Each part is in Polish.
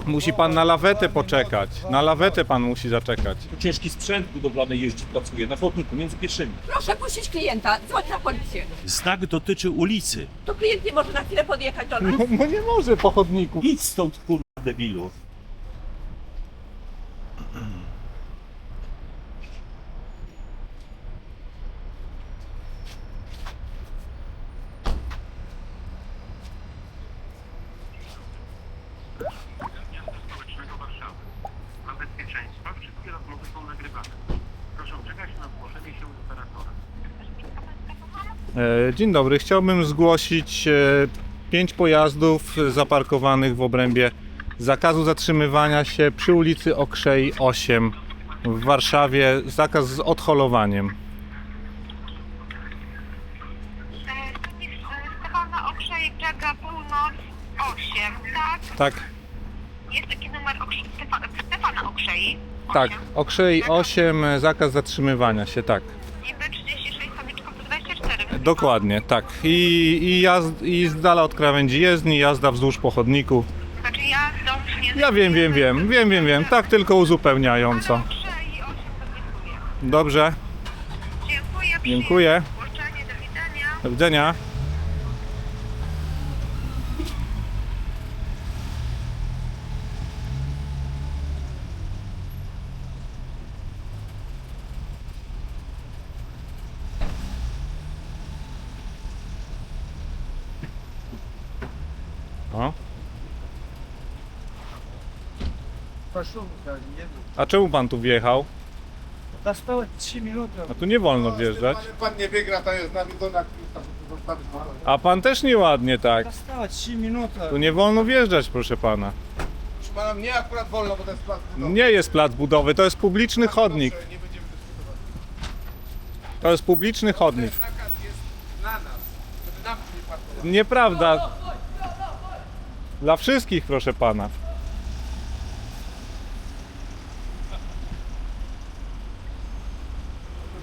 Musi pan na lawetę poczekać. Na lawetę pan musi zaczekać. Ciężki sprzęt budowlany jeździ, pracuje na chodniku między pieszymi. Proszę puścić klienta, dzwoń na policję. Znak dotyczy ulicy. To klient nie może na chwilę podjechać do nas. No nie może po chodniku. Idź stąd, kurwa, debilu. Społecznego Warszawy. Dla bezpieczeństwa wszystkie rozmowy są nagrywane. Proszę czekać na zgłoszenie się operatora. Dzień dobry, chciałbym zgłosić 5 pojazdów zaparkowanych w obrębie zakazu zatrzymywania się przy ulicy Okrzei 8 w Warszawie. Zakaz z odholowaniem. Stefana Okrzej, Brzega, Północ 8, tak? Tak, Jest taki numer Stefana Okrzei. 8. tak, Okrzei 8, zakaz zatrzymywania się, tak. Niby 36, samiczka 124. Dokładnie, tak. I z dala od krawędzi jezdni, jazda wzdłuż po chodniku. Znaczy jazdą nie... Ja wiem. Tak tylko uzupełniająco. Okrzei 8 podpisuję. Dobrze, Dziękuję. dziękuję. Zgłoszenie, do widzenia. Do widzenia. O. A czemu pan tu wjechał? Zostały 3 minuty. A tu nie wolno wjeżdżać. Pan nie wygra, to jest nawiedzona zostawić. A pan też nieładnie tak. Zostały 3 minuty. Tu nie wolno wjeżdżać, proszę pana. Proszę pana, mnie akurat wolno, bo to jest plac budowy. Nie jest plac budowy, to jest publiczny chodnik. Proszę, nie będziemy dyskutować. To jest publiczny chodnik. Zakaz jest na nas, żeby nam tu nie parkować. Nieprawda. Dla wszystkich, proszę pana.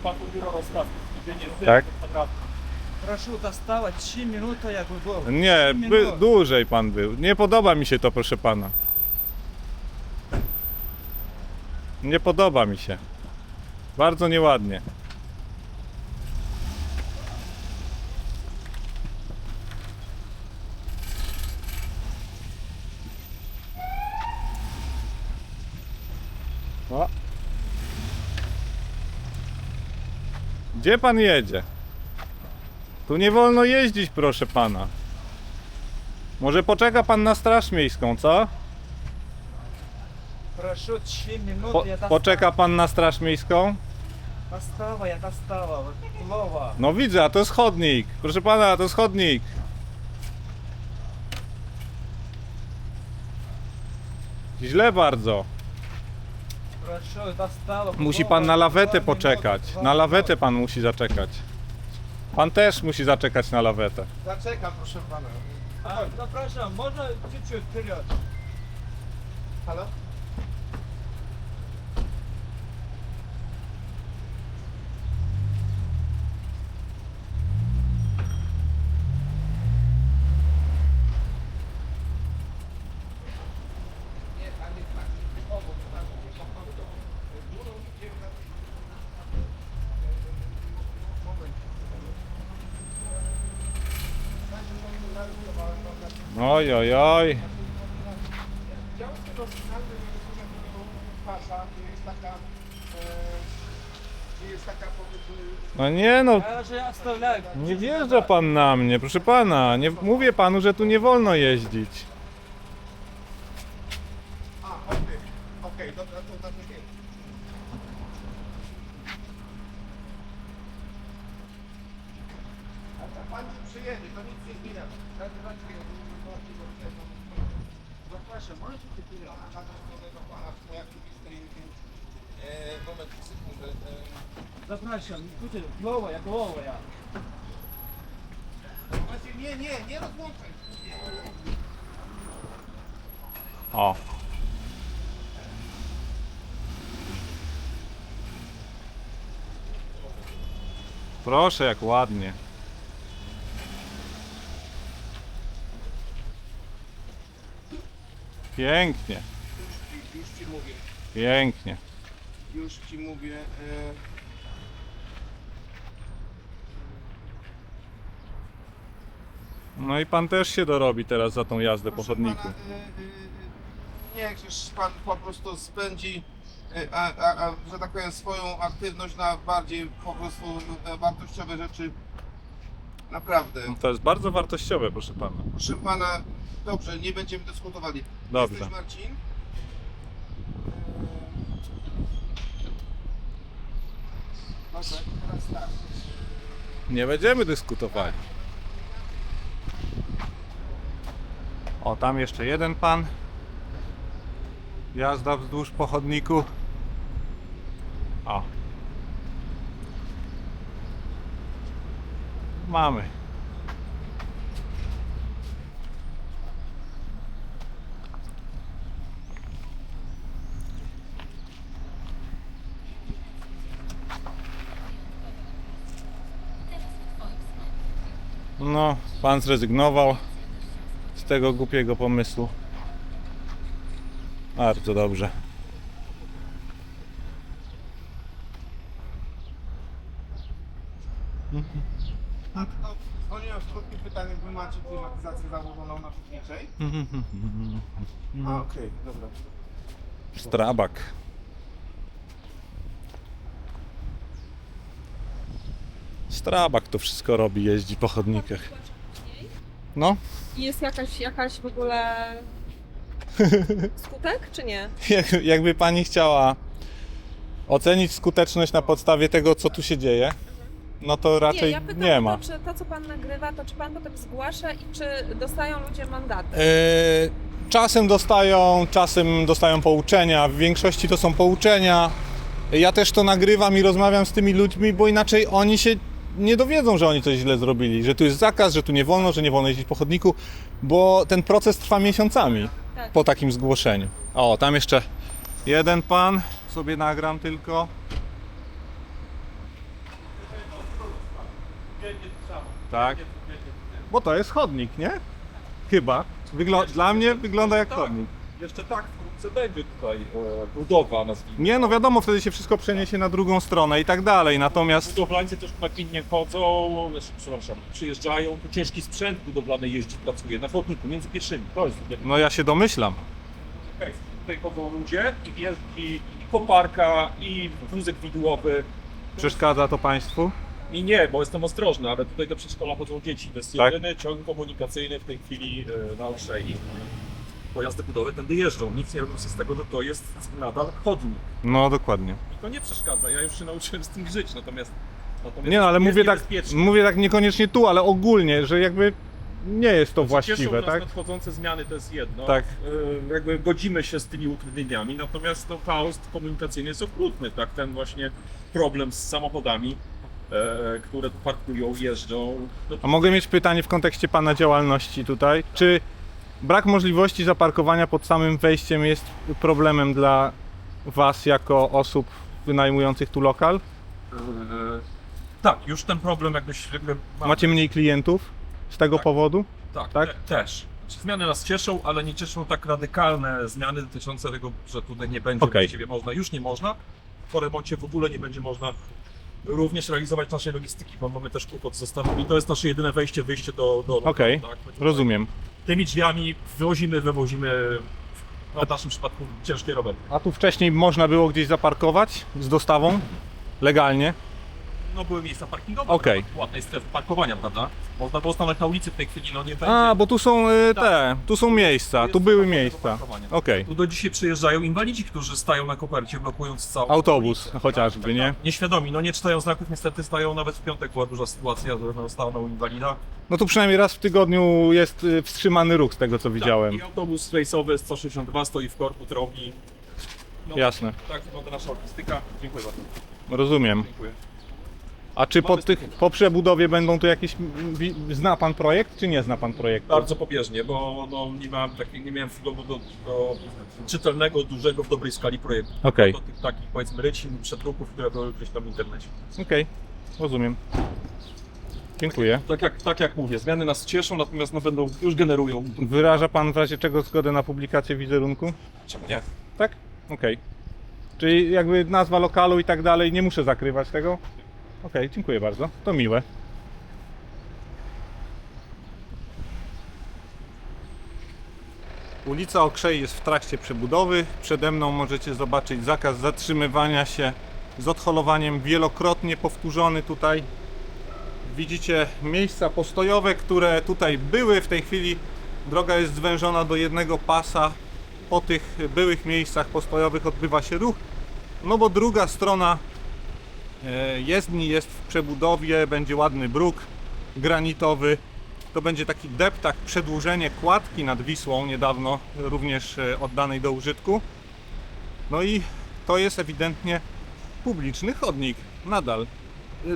Pan biuro rozkazu. Tak? Proszę, zostały 3 minuty, jakby było. Nie, 3 minuty. dłużej pan był. Nie podoba mi się to, proszę pana. Nie podoba mi się. Bardzo nieładnie. O. Gdzie pan jedzie? Tu nie wolno jeździć, proszę pana. Może poczeka pan na straż miejską, co? Proszę, 3 minuty, ja Poczeka pan na straż miejską? Została, ja dostała. Głowa. No widzę, a to jest chodnik. Proszę pana, to jest chodnik. Źle bardzo. Proszę, dostała. Musi pan na lawetę poczekać. Na lawetę pan musi zaczekać. Pan też musi zaczekać na lawetę. Zaczekam, proszę pana. No proszę, można чуть-чуть вперед. Halo? Oj, oj, oj. Działki rozwiązane pasza, gdzie jest taka powiedzmy... No nie no, Ja że оставляю. nie wjeżdża pan na mnie, proszę pana. Nie, mówię panu, że tu nie wolno jeździć. A, okej, dobra, to znaczy nie. A pan ci przyjedzie, to nic nie zmienia. Zapraszam, możecie chwilę do pana swoje aktywistry, moment, sekundę. Zapraszam, tutaj głowa, ja głowa, ja. Nie rozłączaj. O. Proszę, jak ładnie. Pięknie, Już ci mówię. pięknie. Już ci mówię. No i pan też się dorobi teraz za tą jazdę po Proszę chodniku. pana, niechżeż pan po prostu spędzi, że tak powiem, swoją aktywność na bardziej po prostu wartościowe rzeczy. Naprawdę. No to jest bardzo wartościowe, proszę pana. Proszę pana, dobrze, nie będziemy dyskutowali. Dobrze. Jesteś Marcin? Dobrze, teraz tak. Nie będziemy dyskutowali. O, tam jeszcze jeden pan. Jazda wzdłuż po chodniku. O. Mamy. No, pan zrezygnował z tego głupiego pomysłu. Bardzo dobrze. A to dzwoniłem z krótkim pytaniem, wy macie klimatyzację założoną na Szutniczej? A, okej, dobra. Strabak. Strabak to wszystko robi, jeździ po chodnikach. No, Jest jakaś w ogóle skutek, czy nie? jakby pani chciała ocenić skuteczność na podstawie tego, co tu się dzieje, no to raczej ja pytam nie o ma. to, czy to, co pan nagrywa, to czy pan potem zgłasza i czy dostają ludzie mandaty? Czasem dostają pouczenia, w większości to są pouczenia. Ja też to nagrywam i rozmawiam z tymi ludźmi, bo inaczej oni się nie dowiedzą, że oni coś źle zrobili, że tu jest zakaz, że tu nie wolno, że nie wolno jeździć po chodniku, bo ten proces trwa miesiącami Tak. po takim zgłoszeniu. O, tam jeszcze jeden pan, sobie nagram tylko. Tak. Bo to jest chodnik, nie? Chyba. Dla mnie wygląda jak chodnik. Jeszcze tak wkrótce będzie tutaj budowa, nazwijmy. Nie, no wiadomo, wtedy się wszystko przeniesie na drugą stronę i tak dalej, natomiast... Budowlańcy też nagminnie chodzą, przepraszam, przyjeżdżają, tu ciężki sprzęt budowlany jeździ, pracuje na chodniku między pieszymi. To jest No ja się domyślam. tutaj chodzą ludzie i jeździ koparka i wózek widłowy. Przeszkadza to państwu? I nie, bo jestem ostrożny, ale tutaj do przedszkola chodzą dzieci. To jest Tak? jedyny ciąg komunikacyjny w tej chwili na Olszei. Pojazdy budowy tędy jeżdżą. Nic nie robią się z tego, że to jest nadal chodnik. No dokładnie. I to nie przeszkadza. Ja już się nauczyłem z tym żyć, natomiast Nie no, ale jest mówię tak niekoniecznie tu, ale ogólnie, że jakby nie jest to Cieszą właściwe, nas tak? nadchodzące zmiany, to jest jedno. Tak. Jakby godzimy się z tymi utrudnieniami, natomiast no, chaos komunikacyjny jest okrutny, tak? Ten właśnie problem z samochodami, które tu parkują, jeżdżą. No, A mogę mieć pytanie w kontekście pana działalności tutaj? Czy brak możliwości zaparkowania pod samym wejściem jest problemem dla was jako osób wynajmujących tu lokal? tak, już ten problem jakby mamy. Macie mniej klientów z tego Tak. powodu? Tak, tak? też. Znaczy, zmiany nas cieszą, ale nie cieszą tak radykalne zmiany dotyczące tego, że tutaj nie będzie Okej. właściwie można, już nie można. Po remoncie w ogóle nie będzie można również realizować naszej logistyki, bo mamy też kłopot ze stanem i to jest nasze jedyne wyjście do lokalu, Okej, tak? My tutaj rozumiem. Tymi drzwiami wywozimy w naszym przypadku ciężkie rowery. A tu wcześniej można było gdzieś zaparkować z dostawą? Legalnie? No były miejsca parkingowe, Okej. ładnej strefy parkowania, prawda? Można było stanąć na ulicy, w tej chwili no nie będzie. A, bo tu są tu są miejsca, tu były miejsca. Okej. Tu do dzisiaj przyjeżdżają inwalidzi, którzy stają na kopercie, blokując całą Autobus ulicę. chociażby, nie? Nieświadomi, no nie czytają znaków, niestety stają nawet w piątek, była duża sytuacja, że stanął inwalida. No tu przynajmniej raz w tygodniu jest wstrzymany ruch z tego co widziałem. Tak, i autobus rejsowy 162 stoi w korku drogi. No, Jasne. Tak wygląda nasza logistyka. Dziękuję bardzo. Rozumiem. Dziękuję. A czy po przebudowie będą tu jakieś... Zna pan projekt, czy nie zna pan projektu? Bardzo pobieżnie, bo no, nie miałem wglądu do czytelnego, dużego, w dobrej skali projektu. Okej. Do tych takich powiedzmy rycin, przedruków, które były gdzieś tam w internecie. Okej, rozumiem. Dziękuję. Tak jak mówię, zmiany nas cieszą, natomiast no będą, już generują. Wyraża pan w razie czego zgodę na publikację wizerunku? Czemu nie? Tak? Okej. Czyli jakby nazwa lokalu i tak dalej, nie muszę zakrywać tego? Okej, dziękuję bardzo. To miłe. Ulica Okrzei jest w trakcie przebudowy. Przede mną możecie zobaczyć zakaz zatrzymywania się z odholowaniem wielokrotnie powtórzony tutaj. Widzicie miejsca postojowe, które tutaj były. W tej chwili droga jest zwężona do jednego pasa. Po tych byłych miejscach postojowych odbywa się ruch. No bo druga strona jezdni jest w przebudowie, będzie ładny bruk granitowy. To będzie taki deptak, przedłużenie kładki nad Wisłą, niedawno również oddanej do użytku. No i to jest ewidentnie publiczny chodnik, nadal.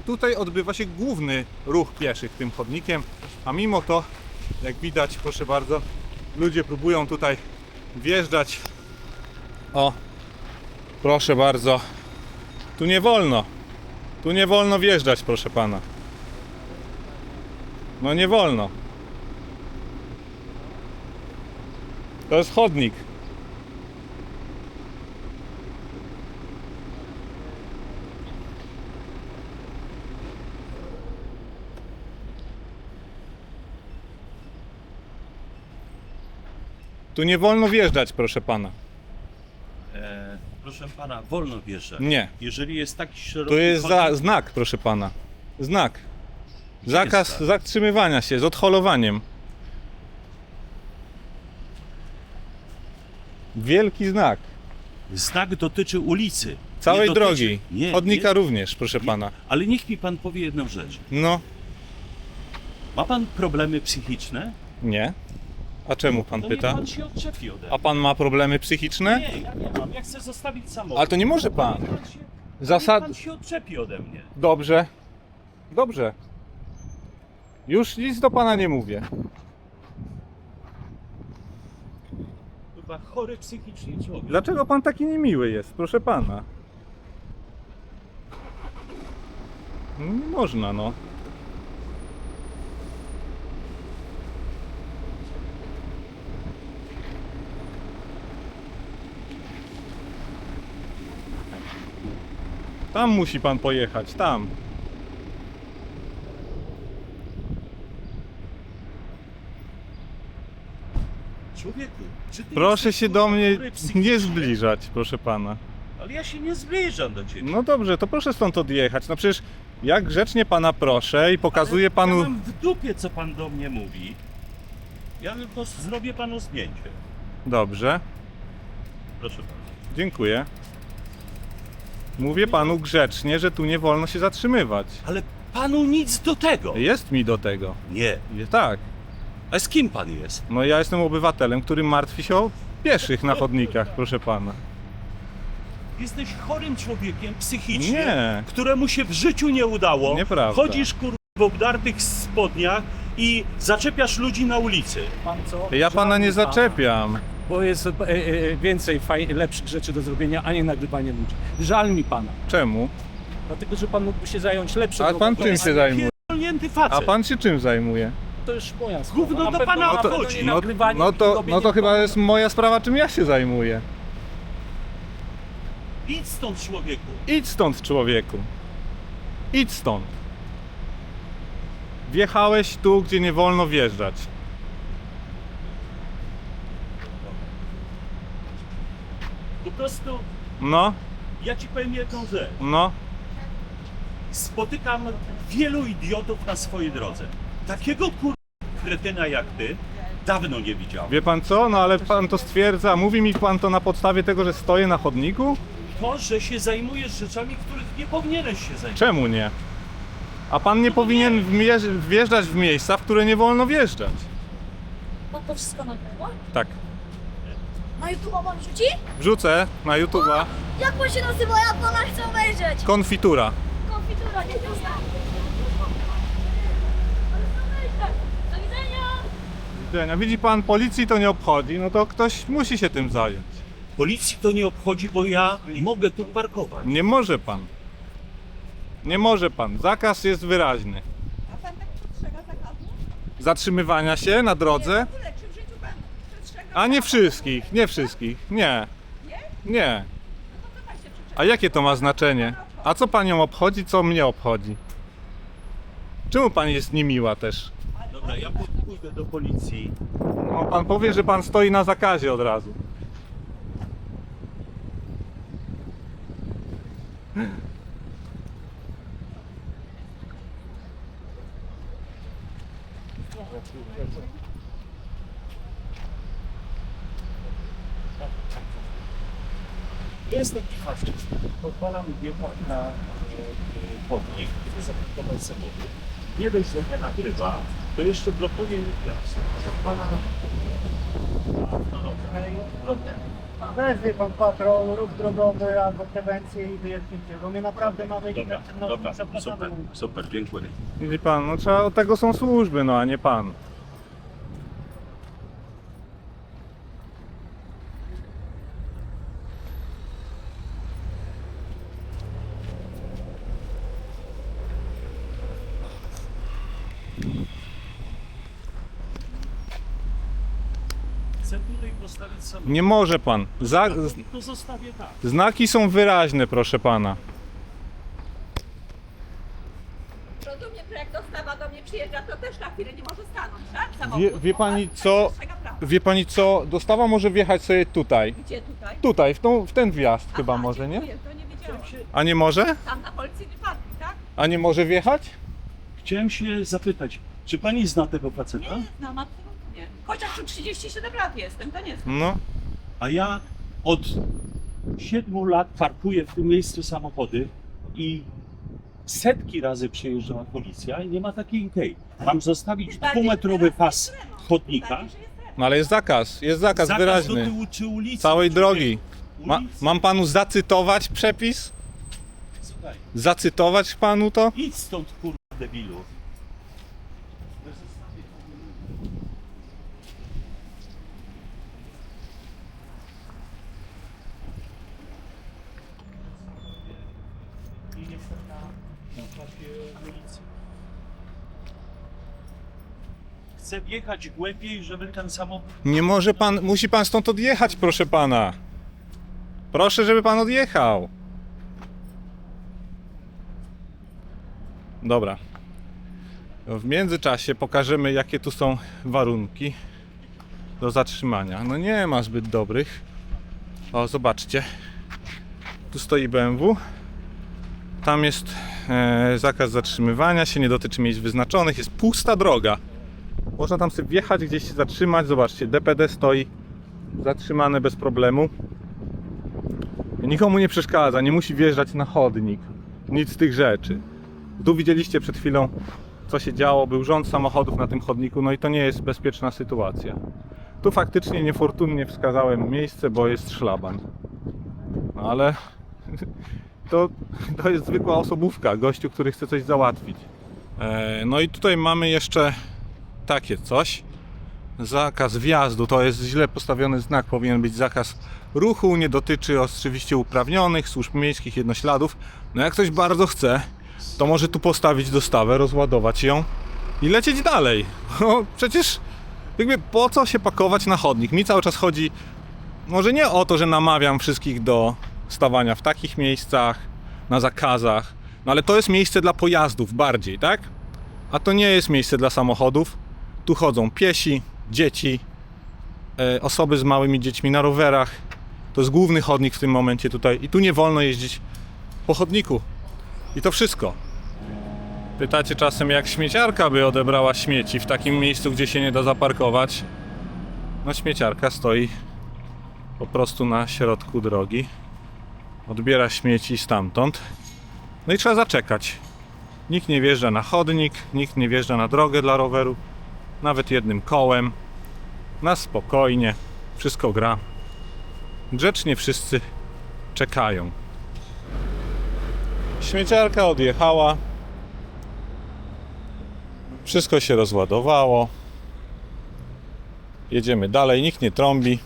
Tutaj odbywa się główny ruch pieszych tym chodnikiem, a mimo to, jak widać, proszę bardzo, ludzie próbują tutaj wjeżdżać. O, proszę bardzo, tu nie wolno wjeżdżać, proszę pana. No nie wolno. To jest chodnik. Tu nie wolno wjeżdżać, proszę pana. Proszę pana, wolno wjeżdżać. Nie. Jeżeli jest taki szeroki To jest chodnik, znak, proszę pana. Znak. Gdzie Zakaz jest znak? zatrzymywania się z odholowaniem. Wielki znak. Znak dotyczy ulicy. Całej Nie dotyczy- drogi. Nie, Chodnika nie, również, proszę pana. ale niech mi pan powie jedną rzecz. No, Ma pan problemy psychiczne? nie. A czemu pan To pyta? niech pan się odczepi ode mnie. A pan ma problemy psychiczne? Nie, ja nie mam. Ja chcę zostawić samochód. Ale to nie może pan. Niech pan się, Zasad... niech pan się odczepi ode mnie. Dobrze. Dobrze. Już nic do pana nie mówię. Chyba chory psychicznie człowiek. Dlaczego pan taki niemiły jest, proszę pana? Nie można, no. Tam musi pan pojechać, tam. Człowieku, czy ty Proszę jesteś, się do kurwa, mnie chory psychicznie? nie zbliżać, proszę pana. Ale ja się nie zbliżam do ciebie. No dobrze, to proszę stąd odjechać. No przecież ja grzecznie pana proszę i pokazuję Ale panu... Ja mam w dupie, co pan do mnie mówi. Ja tylko zrobię panu zdjęcie. Dobrze, Proszę pana. dziękuję. Mówię panu grzecznie, że tu nie wolno się zatrzymywać. Ale panu nic do tego. Jest mi do tego. Nie. Tak. A z kim pan jest? No ja jestem obywatelem, który martwi się o pieszych na chodnikach, proszę pana. Jesteś chorym człowiekiem psychicznie, Nie. któremu się w życiu nie udało. Nieprawda. Chodzisz w obdartych spodniach i zaczepiasz ludzi na ulicy. Pan co? Ja pana nie Żal mi zaczepiam. Bo jest więcej lepszych rzeczy do zrobienia, a nie nagrywanie ludzi. Żal mi pana. Czemu? Dlatego, że pan mógłby się zająć lepszą A pan czym się zajmuje? Pierdolnięty facet. A pan się czym zajmuje? To już moja sprawa. Gówno Na do pewno- pana na pewno wchodzi. nie No, nagrywanie i no robienie to chyba jest moja sprawa, czym ja się zajmuję. Idź stąd, człowieku. Idź stąd, człowieku. Idź stąd. Wjechałeś tu, gdzie nie wolno wjeżdżać. Po prostu No, ja ci powiem jedną rzecz. no. Spotykam wielu idiotów na swojej drodze. Takiego kretyna jak ty dawno nie widziałem. Wie pan co? No ale pan to stwierdza. Mówi mi pan to na podstawie tego, że stoję na chodniku? To, że się zajmujesz rzeczami, których nie powinieneś się zajmować. Czemu nie? A pan nie powinien wjeżdżać w miejsca, w które nie wolno wjeżdżać. Pan to wszystko nagrywa? Tak. Na YouTube pan rzuci? Wrzucę na YouTube'a Jak pan się nazywa? Ja pana chcę obejrzeć! konfitura. Konfitura, nie to znam. Do widzenia! Widzi pan, policji to nie obchodzi, no to ktoś musi się tym zająć. Policji to nie obchodzi, bo ja mogę tu parkować. Nie może pan. Nie może pan. Zakaz jest wyraźny. A pan tak zatrzymywania się na drodze? W ogóle, czy w życiu pan przestrzegał A nie prawa? wszystkich, nie wszystkich, nie. Nie. No to co pan się przyczepił? A jakie to ma znaczenie? A co panią obchodzi, co mnie obchodzi? Czemu pani jest niemiła też? Dobra, ja pójdę do policji. No, pan powie, że pan stoi na zakazie od razu. Jest taki fakt. Pozwalam wjechać na chodnik, gdzie zaparkował samochód. Nie dość, że nie nagrywa, to jeszcze blokuje jazdę. Pana... Wezwie pan patrol, ruch drogowy albo prewencję i wyjaśnijcie, bo my naprawdę mamy Dobra, inne dobra, czynności super, super, dziękuję. Widzi pan, no trzeba, od tego są służby, no a nie pan. Chcę tutaj postawić samochód. Nie może pan. To zostawię tak. Znaki są wyraźne, proszę pana. Rozumiem, że jak dostawa do mnie przyjeżdża, to też na chwilę nie może stanąć, tak? Samochód, Wie bo pani pan co? przestrzega prawa. Wie pani co? Dostawa może wjechać sobie tutaj. Gdzie tutaj? Tutaj, w ten wjazd chyba Aha, może, nie? dziękuję, to nie wiedziałam. A nie może? Tam na policyjny parking, tak? A nie może wjechać? Chciałem się zapytać, czy pani zna tego faceta? Nie, znam absolutnie. Chociaż tu 37 lat jestem, to nie znam. No. A ja od 7 lat parkuję w tym miejscu samochody i setki razy przejeżdżała policja i nie ma takiej idei. Mam zostawić dwumetrowy pas chodnika, No ale jest zakaz zakaz wyraźny. do tyłu czy ulicy. Całej drogi. Ulicy. Mam panu zacytować przepis? Słuchaj, Zacytować panu to? idź stąd, kurwa, debilu. I jestem na papie ulicy. Chcę wjechać głębiej, żeby ten samochód... Nie może pan, musi pan stąd odjechać, proszę pana. Proszę, żeby pan odjechał. Dobra. W międzyczasie pokażemy, jakie tu są warunki do zatrzymania. No nie ma zbyt dobrych. O, zobaczcie. Tu stoi BMW. Tam jest zakaz zatrzymywania się, nie dotyczy miejsc wyznaczonych. Jest pusta droga. Można tam sobie wjechać, gdzieś się zatrzymać. Zobaczcie, DPD stoi zatrzymane bez problemu. Nikomu nie przeszkadza, nie musi wjeżdżać na chodnik. Nic z tych rzeczy. Tu widzieliście przed chwilą, co się działo. Był rząd samochodów na tym chodniku, no i to nie jest bezpieczna sytuacja. Tu faktycznie niefortunnie wskazałem miejsce, bo jest szlaban. No ale to jest zwykła osobówka, gościu, który chce coś załatwić. No i tutaj mamy jeszcze takie coś. Zakaz wjazdu, to jest źle postawiony znak, powinien być zakaz ruchu, nie dotyczy oczywiście uprawnionych, służb miejskich, jednośladów. No jak ktoś bardzo chce, to może tu postawić dostawę, rozładować ją i lecieć dalej. No przecież jakby po co się pakować na chodnik? Mi cały czas chodzi może nie o to, że namawiam wszystkich do stawania w takich miejscach, na zakazach, no ale to jest miejsce dla pojazdów bardziej, tak? A to nie jest miejsce dla samochodów. Tu chodzą piesi, dzieci, osoby z małymi dziećmi na rowerach. To jest główny chodnik w tym momencie tutaj i tu nie wolno jeździć po chodniku. I to wszystko. Pytacie czasem, jak śmieciarka by odebrała śmieci w takim miejscu, gdzie się nie da zaparkować. No śmieciarka stoi po prostu na środku drogi. Odbiera śmieci stamtąd. No i trzeba zaczekać. Nikt nie wjeżdża na chodnik, nikt nie wjeżdża na drogę dla roweru. Nawet jednym kołem. Na spokojnie. Wszystko gra. Grzecznie wszyscy czekają. Śmieciarka odjechała. Wszystko się rozładowało. Jedziemy dalej, nikt nie trąbi.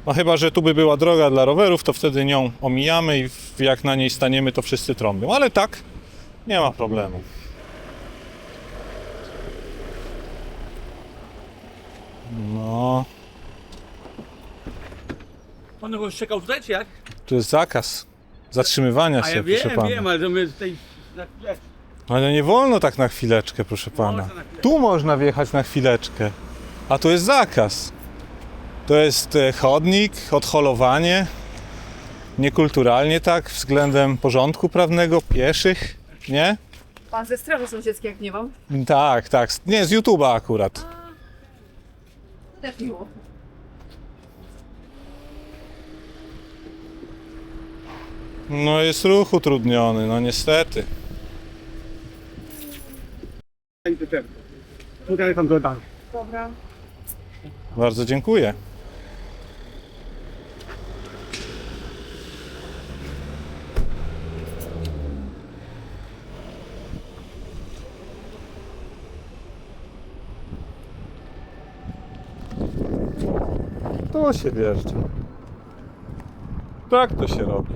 No chyba, że tu by była droga dla rowerów, to wtedy nią omijamy i jak na niej staniemy, to wszyscy trąbią. Ale tak, nie ma problemu. No, Pan już czekał tutaj, czy jak? tu jest zakaz zatrzymywania A się, ja proszę pana. wiem, ale to my tutaj... Ale nie wolno tak na chwileczkę, proszę pana. Można na chwileczkę. Tu można wjechać na chwileczkę, a tu jest zakaz. To jest chodnik, odholowanie. Niekulturalnie tak, względem porządku prawnego, pieszych, nie? Pan ze Straży Sąsiedzkiej, jak nie mam. Tak, tak. Nie, z YouTube'a akurat. Też miło. No jest ruch utrudniony, no niestety. Tutaj tam dodam. Dobra. Bardzo dziękuję. To się wjeżdża. Tak to się robi.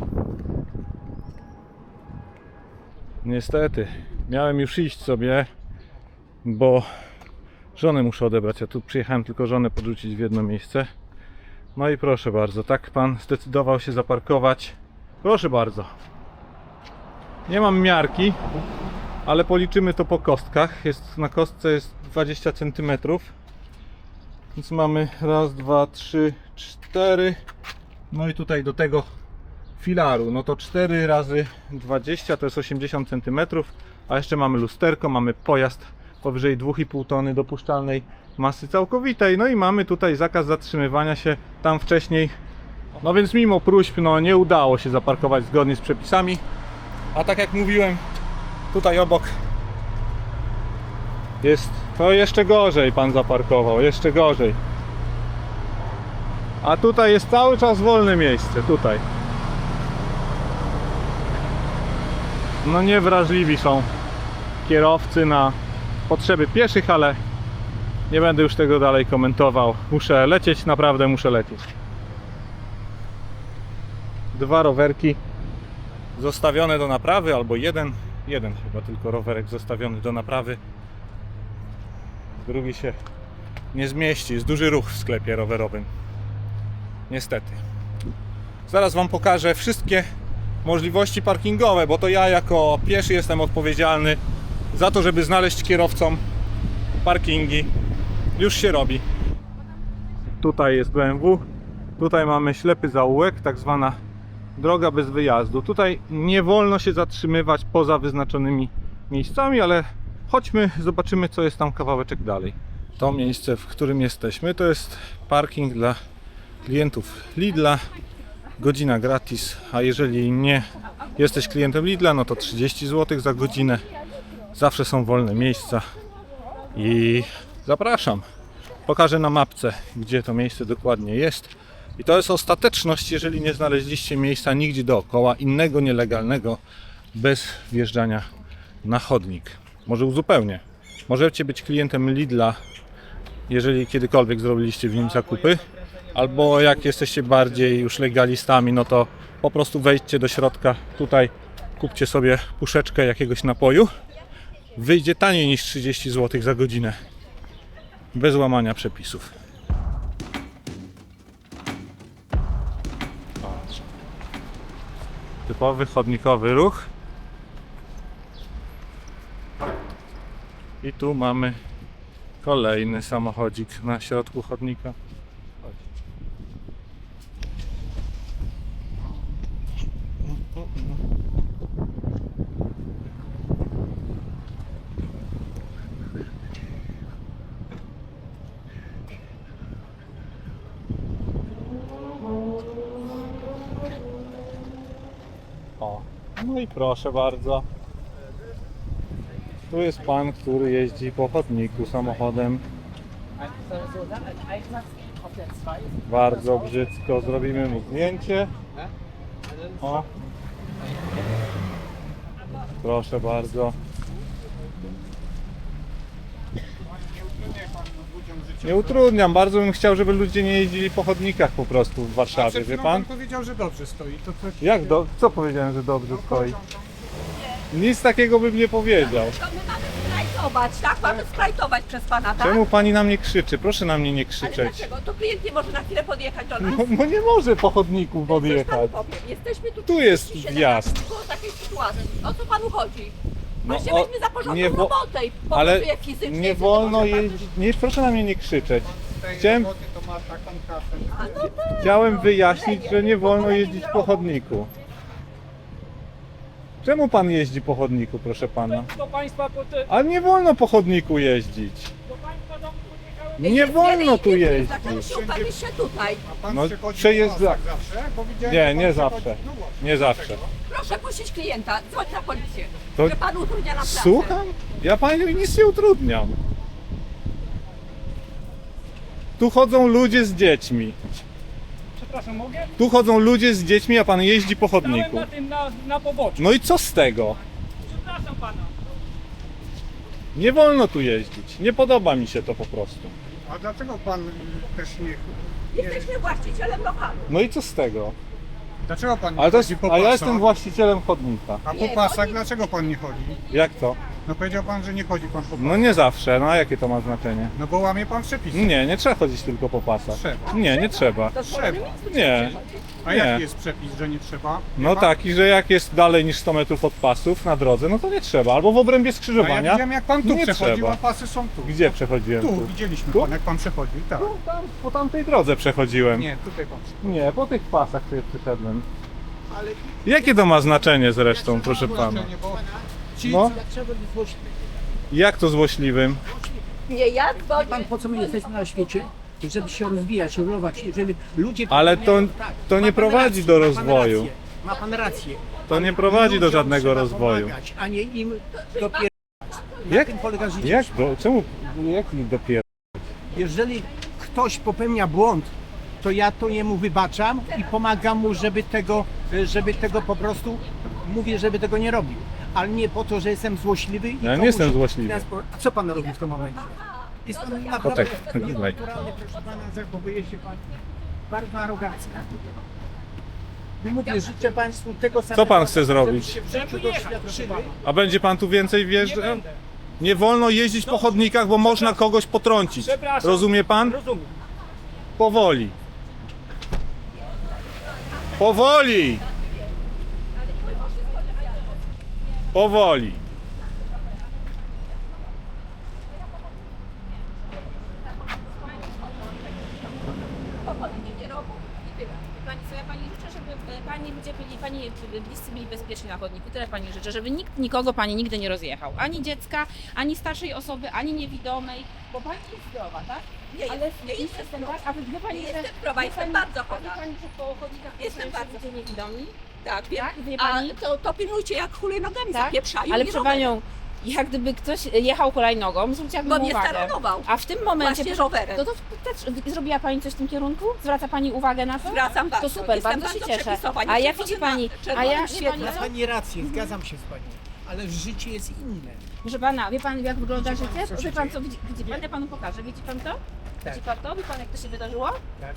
Niestety, miałem już iść sobie, bo żonę muszę odebrać, a tu przyjechałem tylko żonę podrzucić w jedno miejsce. No i proszę bardzo, tak pan zdecydował się zaparkować. Proszę bardzo. Nie mam miarki, ale policzymy to po kostkach. Na kostce jest 20 cm. Więc mamy raz, dwa, trzy, 4. No i tutaj do tego filaru, no to 4 razy 20 to jest 80 cm. A jeszcze mamy lusterko, mamy pojazd powyżej 2,5 tony dopuszczalnej masy całkowitej. No i mamy tutaj zakaz zatrzymywania się tam wcześniej. No więc mimo próśb, no nie udało się zaparkować zgodnie z przepisami. A tak jak mówiłem, tutaj obok jest, to jeszcze gorzej pan zaparkował, jeszcze gorzej. A tutaj jest cały czas wolne miejsce, tutaj. No niewrażliwi są kierowcy na potrzeby pieszych, ale nie będę już tego dalej komentował. Muszę lecieć, naprawdę muszę lecieć. 2 rowerki zostawione do naprawy, albo jeden chyba tylko rowerek zostawiony do naprawy. Drugi się nie zmieści, jest duży ruch w sklepie rowerowym. Niestety. Zaraz wam pokażę wszystkie możliwości parkingowe, bo to ja jako pieszy jestem odpowiedzialny za to, żeby znaleźć kierowcom parkingi. Już się robi. Tutaj jest BMW, tutaj mamy ślepy zaułek, tak zwana droga bez wyjazdu. Tutaj nie wolno się zatrzymywać poza wyznaczonymi miejscami, ale chodźmy, zobaczymy, co jest tam kawałeczek dalej. To miejsce, w którym jesteśmy, to jest parking dla klientów Lidla. Godzina gratis, a jeżeli nie jesteś klientem Lidla, no to 30 zł za godzinę. Zawsze są wolne miejsca i zapraszam. Pokażę na mapce, gdzie to miejsce dokładnie jest. I to jest ostateczność, jeżeli nie znaleźliście miejsca nigdzie dookoła innego nielegalnego, bez wjeżdżania na chodnik. Może uzupełnię. Możecie być klientem Lidla, jeżeli kiedykolwiek zrobiliście w nim zakupy. Albo jak jesteście bardziej już legalistami, no to po prostu wejdźcie do środka, tutaj kupcie sobie puszeczkę jakiegoś napoju. Wyjdzie taniej niż 30 zł za godzinę. Bez łamania przepisów. Patrz. Typowy chodnikowy ruch. I tu mamy kolejny samochodzik na środku chodnika. O, no i proszę bardzo. Tu jest pan, który jeździ po chodniku samochodem. Bardzo brzydko, zrobimy mu zdjęcie. O. Proszę bardzo. Nie utrudniam, bardzo bym chciał, żeby ludzie nie jeździli po chodnikach po prostu w Warszawie, wie pan? powiedział, że dobrze stoi. To coś... Jak co powiedziałem, że dobrze stoi? Nic takiego bym nie powiedział. To my mamy strajk splajtować, tak? Mamy splajtować przez pana, tak? Czemu pani na mnie krzyczy? Proszę na mnie nie Ale krzyczeć. dlaczego? To klient nie może na chwilę podjechać do nas? No nie może po chodniku Coś panu podjechać. powiem. Jesteśmy Tu jest 37 wjazd. lat w takiej sytuacji. O co panu chodzi? No, Właśnie o- weźmy za porządną nie wo- robotę i Ale powoduję fizycznie. nie że wolno może pan- jeździć. Nie, proszę na mnie nie krzyczeć. Chciałem, To masz taką kasę. A no tak. chciałem wyjaśnić, że nie wolno jeździć po chodniku. Czemu pan jeździ po chodniku, proszę pana? Do państwa, Ale nie wolno po chodniku jeździć. do państwa domu podjechałem. Nie wolno tu Dlaczego jeździć. się uparliście tutaj? A pan No, przychodzi przejeżdża- po pasach zawsze? Bo widziałem, Nie, że pan nie przychodzi- zawsze. No właśnie. Nie zawsze. Proszę puścić klienta, dzwoń na policję. To- Że pan utrudnia nam pracę. Słucham? Ja panią nic nie utrudniam. Tu chodzą ludzie z dziećmi. Przepraszam, mogę? Tu chodzą ludzie z dziećmi, a pan jeździ po Stałem chodniku. na tym, na poboczu. No i co z tego? Przepraszam pana. Nie wolno tu jeździć. Nie podoba mi się to po prostu. A dlaczego pan też nie... Jesteśmy właścicielem lokalu. No i co z tego? Dlaczego pan nie Ale to jest, chodzi po a ja pasach? jestem właścicielem chodnika. A Nie, po pasach chodzi- dlaczego pan nie chodzi? Jak to? No powiedział pan, że nie chodzi pan po pasach. No nie zawsze. No a jakie to ma znaczenie? No bo łamie pan przepisy. Nie, nie trzeba chodzić tylko po pasach. Trzeba. Nie, nie trzeba. To Trzeba. Nie. A nie. jaki jest przepis, że nie trzeba? No taki, że jak jest dalej niż 100 metrów od pasów na drodze, no to nie trzeba. Albo w obrębie No ja skrzyżowania. widziałem jak pan tu nie przechodził, trzeba. a pasy są tu. Gdzie przechodziłem? Tu, widzieliśmy Tu? pan jak pan przechodził, tak. Tu, tam, po tamtej drodze przechodziłem. Nie, tutaj pan. Nie, po tych pasach sobie przyszedłem. Ale Jakie to ma znaczenie zresztą, proszę pana? Znaczenie, bo ci, No. Jak to złośliwym? Nie, ja dzwonię. Pan, po co my jesteśmy na świecie? Żeby się rozwijać, rozwijać, żeby ludzie... Ale to Ma nie pan prowadzi rację, do ma pan rozwoju. rację, Ma pan rację. To nie prowadzi do Ludziom żadnego trzeba rozwoju. pomagać, a nie im dopiero. Na Jak? tym polega życie. Jak? Czemu? Jak ich dopiero? Jeżeli ktoś popełnia błąd, to ja to jemu wybaczam i pomagam mu, żeby tego po prostu, mówię, żeby tego nie robił. Ale nie po to, że jestem złośliwy. I Ja nie komuś jestem złośliwy. A co pan robi w tym momencie? Jest pan naprawdę Kotek, dawaj. naturalny, proszę pana, zachowuje się pan bardzo arogancko. Mówię, życzę państwu tego samego. Co pan chce zrobić? żebyście w życiu doświadczyli. A będzie pan tu więcej wjeżdżał? Nie wolno jeździć po chodnikach, bo można kogoś potrącić. Przepraszam. Rozumie pan? Rozumiem. Powoli. Powoli! Powoli. Pani, co ja pani życzę, żeby pani ludzie byli, pani bliscy byli bezpieczni na chodniku. Tyle pani życzę, żeby nikt nikogo pani nigdy nie rozjechał. Ani dziecka, ani starszej osoby, ani niewidomej, bo pani jest zdrowa, tak? Nie, Ale nie jestem tak, a wy wie pani, Nie że... jestem zdrowa, wie jestem pani- bardzo a wie chora. pani, że po chodnikach Jestem są bardzo ludzie niewidomi? Tak, wiem. Tak? Wie A pani? to pilnujcie, jak hulajnogami Tak? zapieprzają. Ale i proszę rowerem. panią, jak gdyby ktoś jechał hulajnogą, zwróćcie jakby Bo mnie uwagę. staronował. A w tym momencie... Właśnie proszę- rowerem. To też zrobiła pani coś w tym kierunku? Zwraca pani uwagę na to? Zwracam bardzo. To super, Jestem bardzo się bardzo cieszę. przepisowa, nie A jak przychodzę widzi pani, na a czerwonym ja, wie świetle. pani Ma co? pani rację, zgadzam się z panią. Ale życie jest inne. Proszę pana, wie pan jak wygląda Widzi pan, życie? co Wie się pan dzieje? co widzi pan? Ja panu pokażę. Widzi pan to? Tak. Widzi pan to? Wie pan jak to się wydarzyło? Tak.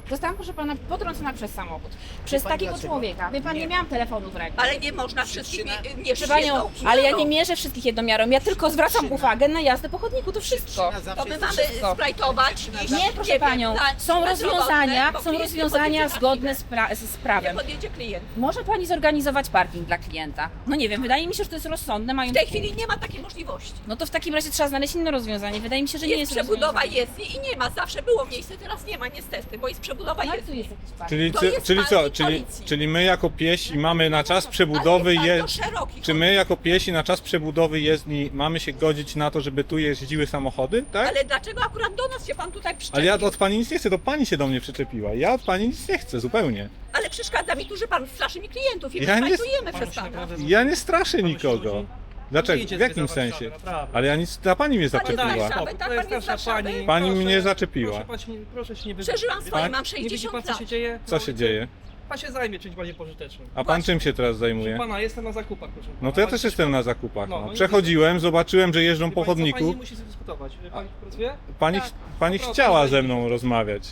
Zostałam, proszę pana, potrącona przez samochód. Przez pani takiego dlaczego? człowieka. Wie pan, nie miałam telefonu w ręku. Ale nie można wszystkich nie Proszę panią, ale ja nie mierzę wszystkich jednomiarą. Ja tylko zwracam uwagę na jazdę po chodniku, to wszystko. To my mamy splajtować i Nie, proszę wiem, panią, na- są na rozwiązania, zdrowotne, bo są klient nie rozwiązania podjedzie na zgodne chwilę. z Nie prawem. podjedzie klient. Może pani zorganizować parking dla klienta? No nie wiem, wydaje mi się, że to jest rozsądne, W mając... tej chwili nie ma takiej możliwości. No to w takim razie trzeba znaleźć inne rozwiązanie. Wydaje mi się, że nie Jest jest przebudowa rozwiązanie. jest i nie ma. Zawsze było miejsce, teraz nie ma niestety, bo jest przebudowa No ale jest. tu jest jakiś parking. Czyli, To jest czyli co? parking Czyli, policji. czyli my jako piesi mamy na czas przebudowy Ale jest je... bardzo szeroki. Czy my jako piesi na czas przebudowy jezdni mamy się godzić na to, żeby tu jeździły samochody, tak? Ale dlaczego akurat do nas się pan tutaj przyczepił? Ale ja od pani nic nie chcę, to pani się do mnie przyczepiła. Ja od pani nic nie chcę, zupełnie. Ale przeszkadza mi tu, że pan straszy mi klientów i my Ja nie- splajtujemy przez pana. Ja nie straszę nikogo. Dlaczego? W jakim sensie? Ale ja nic, ta pani mnie zaczepiła. Warszawy, tak, pan jest z Warszawy. Pani mnie zaczepiła. Proszę się nie Przeżyłam swoje, Tak? mam Nie widzi 60 pan, co lat. się dzieje? Co się dzieje? Pan się zajmie czymś bardziej pożytecznym. A pan czym się teraz zajmuje? Pana, jestem na zakupach, proszę. No to ja też jestem na zakupach. No, No. no i- Przechodziłem, zobaczyłem, że jeżdżą po Pani nie chodniku. musi dyskutować. Pani pracuje? Pani Dobra, chciała pani ze mną rozmawiać.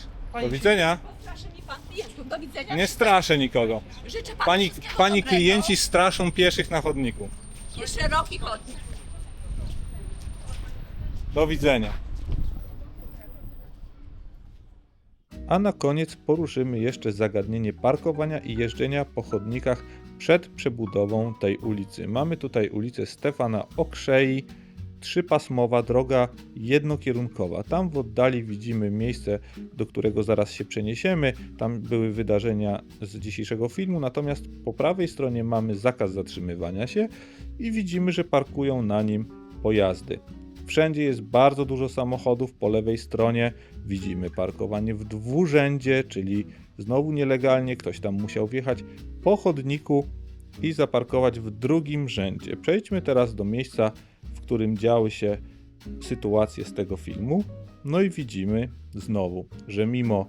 Do widzenia. Straszy mi pan klientów. Do widzenia. Nie straszę nikogo. Życzę panu Pani wszystkiego dobrego. klienci straszą pieszych na chodniku. Jest szeroki chodnik. Do widzenia. A na koniec poruszymy jeszcze zagadnienie parkowania i jeżdżenia po chodnikach przed przebudową tej ulicy. Mamy tutaj ulicę Stefana Okrzei, 3-pasmowa droga jednokierunkowa. Tam w oddali widzimy miejsce, do którego zaraz się przeniesiemy. Tam były wydarzenia z dzisiejszego filmu, natomiast po prawej stronie mamy zakaz zatrzymywania się i widzimy, że parkują na nim pojazdy. Wszędzie jest bardzo dużo samochodów, po lewej stronie widzimy parkowanie w dwurzędzie, czyli znowu nielegalnie, ktoś tam musiał wjechać po chodniku i zaparkować w drugim rzędzie. Przejdźmy teraz do miejsca, w którym działy się sytuacje z tego filmu. No i widzimy znowu, że mimo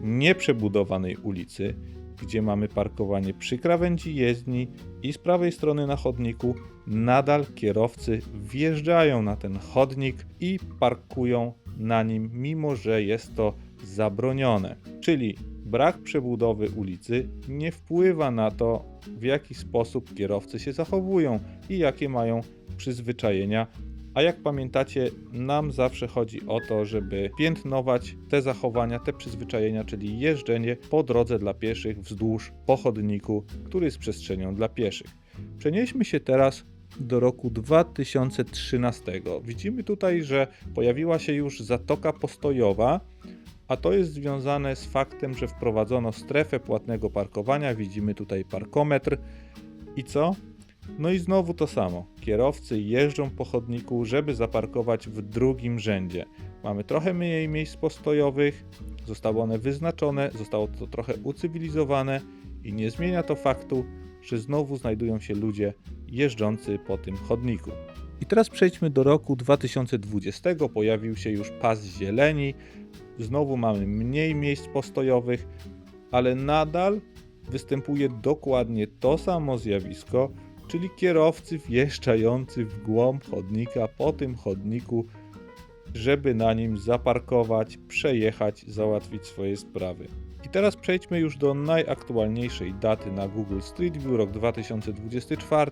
nieprzebudowanej ulicy, gdzie mamy parkowanie przy krawędzi jezdni i z prawej strony na chodniku, nadal kierowcy wjeżdżają na ten chodnik i parkują na nim, mimo że jest to zabronione. Czyli brak przebudowy ulicy nie wpływa na to, w jaki sposób kierowcy się zachowują i jakie mają przyzwyczajenia. A jak pamiętacie, nam zawsze chodzi o to, żeby piętnować te zachowania, te przyzwyczajenia, czyli jeżdżenie po drodze dla pieszych wzdłuż po chodniku, który jest przestrzenią dla pieszych. Przenieśmy się teraz do roku 2013. Widzimy tutaj, że pojawiła się już zatoka postojowa, a to jest związane z faktem, że wprowadzono strefę płatnego parkowania. Widzimy tutaj parkometr. I co? No i znowu to samo. Kierowcy jeżdżą po chodniku, żeby zaparkować w drugim rzędzie. Mamy trochę mniej miejsc postojowych, zostały one wyznaczone, zostało to trochę ucywilizowane i nie zmienia to faktu, że znowu znajdują się ludzie jeżdżący po tym chodniku. I teraz przejdźmy do roku 2020. Pojawił się już pas zieleni. Znowu mamy mniej miejsc postojowych, ale nadal występuje dokładnie to samo zjawisko, czyli kierowcy wjeżdżający w głąb chodnika po tym chodniku, żeby na nim zaparkować, przejechać, załatwić swoje sprawy. I teraz przejdźmy już do najaktualniejszej daty na Google Street View, rok 2024.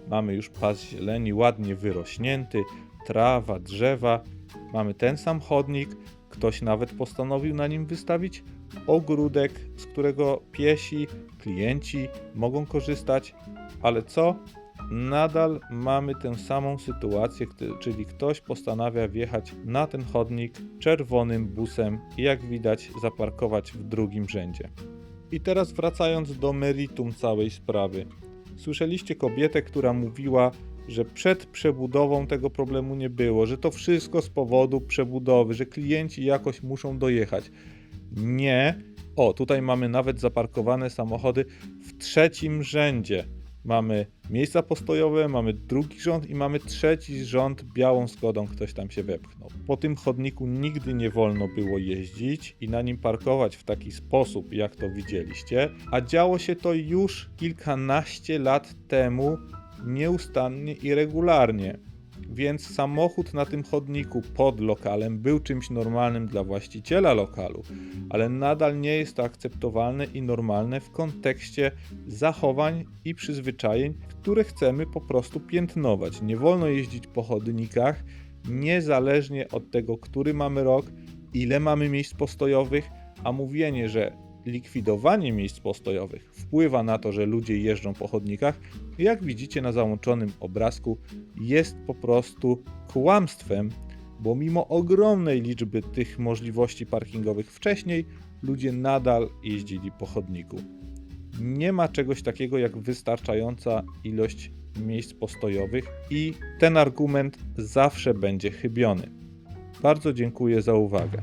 Mamy już pas zieleni, ładnie wyrośnięty, trawa, drzewa. Mamy ten sam chodnik, ktoś nawet postanowił na nim wystawić ogródek, z którego piesi, klienci mogą korzystać. Ale co? Nadal mamy tę samą sytuację, czyli ktoś postanawia wjechać na ten chodnik czerwonym busem i jak widać zaparkować w drugim rzędzie. I teraz wracając do meritum całej sprawy. Słyszeliście kobietę, która mówiła, że przed przebudową tego problemu nie było, że to wszystko z powodu przebudowy, że klienci jakoś muszą dojechać. Nie. O, tutaj mamy nawet zaparkowane samochody w trzecim rzędzie. Mamy miejsca postojowe, mamy drugi rząd i mamy trzeci rząd białą Skodą, ktoś tam się wepchnął. Po tym chodniku nigdy nie wolno było jeździć i na nim parkować w taki sposób, jak to widzieliście, a działo się to już kilkanaście lat temu nieustannie i regularnie. Więc samochód na tym chodniku pod lokalem był czymś normalnym dla właściciela lokalu, ale nadal nie jest to akceptowalne i normalne w kontekście zachowań i przyzwyczajeń, które chcemy po prostu piętnować. Nie wolno jeździć po chodnikach, niezależnie od tego, który mamy rok, ile mamy miejsc postojowych, a mówienie, że likwidowanie miejsc postojowych wpływa na to, że ludzie jeżdżą po chodnikach, jak widzicie na załączonym obrazku, jest po prostu kłamstwem, bo mimo ogromnej liczby tych możliwości parkingowych wcześniej, ludzie nadal jeździli po chodniku. Nie ma czegoś takiego jak wystarczająca ilość miejsc postojowych i ten argument zawsze będzie chybiony. Bardzo dziękuję za uwagę.